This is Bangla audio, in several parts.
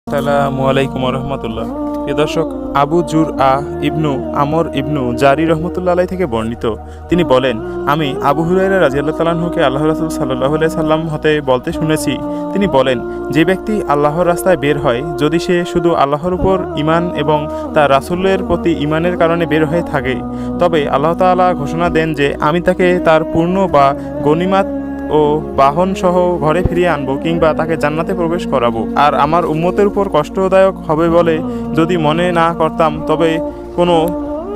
আসসালামু আলাইকুম রহমতুল্লাহ। প্রিয় দর্শক, আবু জুর ইবনু আমর ইবনু জারি রহমতুল্লাহ আলাই থেকে বর্ণিত, তিনি বলেন, আমি আবু হুরায়রা রাদিয়াল্লাহু তাআলা আনহুকে আল্লাহ রাসূল সাল্লাল্লাহু আলাইহি সাল্লাম হতে বলতে শুনেছি। তিনি বলেন, যে ব্যক্তি আল্লাহর রাস্তায় বের হয়, যদি সে শুধু আল্লাহর উপর ঈমান এবং তার রাসূলের প্রতি ঈমানের কারণে বের হয়ে থাকে, তবে আল্লাহ তাআলা ঘোষণা দেন যে আমি তাকে তার পূর্ণ বা গনিমাত ও বাহন সহ ঘরে ফিরিয়ে আনবো, কিংবা তাকে জান্নাতে প্রবেশ করাবো। আর আমার উম্মতের উপর কষ্টদায়ক হবে বলে যদি মনে না করতাম, তবে কোনো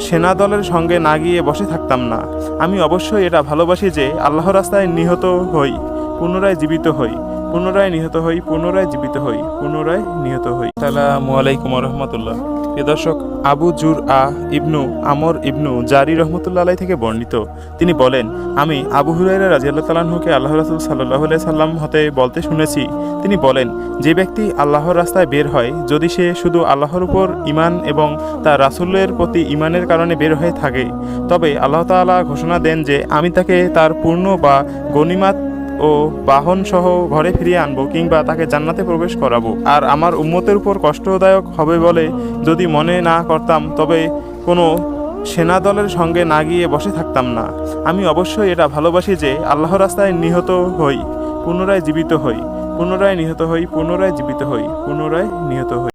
সেনা দলের সঙ্গে না গিয়ে বসে থাকতাম না। আমি অবশ্যই এটা ভালোবাসি যে আল্লাহর রাস্তায় নিহত হই, পুনরায় জীবিত হই, পুনরায় নিহত হই, পুনরায় জীবিত হই, পুনরায় নিহত হই। আসসালামু আলাইকুম রহমতুল্লাহ। প্রিয় দর্শক, আবু জুর ইবনু আমর ইবনু জারি রহমতুল্লাহ আলাই থেকে বর্ণিত, তিনি বলেন, আমি আবু হুরায়রা রাদিয়াল্লাহু তাআলা আনহুকে আল্লাহ রাসূল সাল্লাল্লাহু আলাইহি সাল্লাম হতে বলতে শুনেছি। তিনি বলেন, যে ব্যক্তি আল্লাহর রাস্তায় বের হয়, যদি সে শুধু আল্লাহর উপর ঈমান এবং তার রাসূলের প্রতি ঈমানের কারণে বের হয়ে থাকে, তবে আল্লাহ তাআলা ঘোষণা দেন যে আমি তাকে তার পূর্ণ বা গনিমাত ও বাহন সহ ঘরে ফিরিয়ে আনবো, কিংবা তাকে জান্নাতে প্রবেশ করাবো। আর আমার উম্মতের উপর কষ্টদায়ক হবে বলে যদি মনে না করতাম, তবে কোনো সেনা দলের সঙ্গে না গিয়ে বসে থাকতাম না। আমি অবশ্যই এটা ভালোবাসি যে আল্লাহর রাস্তায় নিহত হই, পুনরায় জীবিত হই, পুনরায় নিহত হই, পুনরায় জীবিত হই, পুনরায় নিহত হই।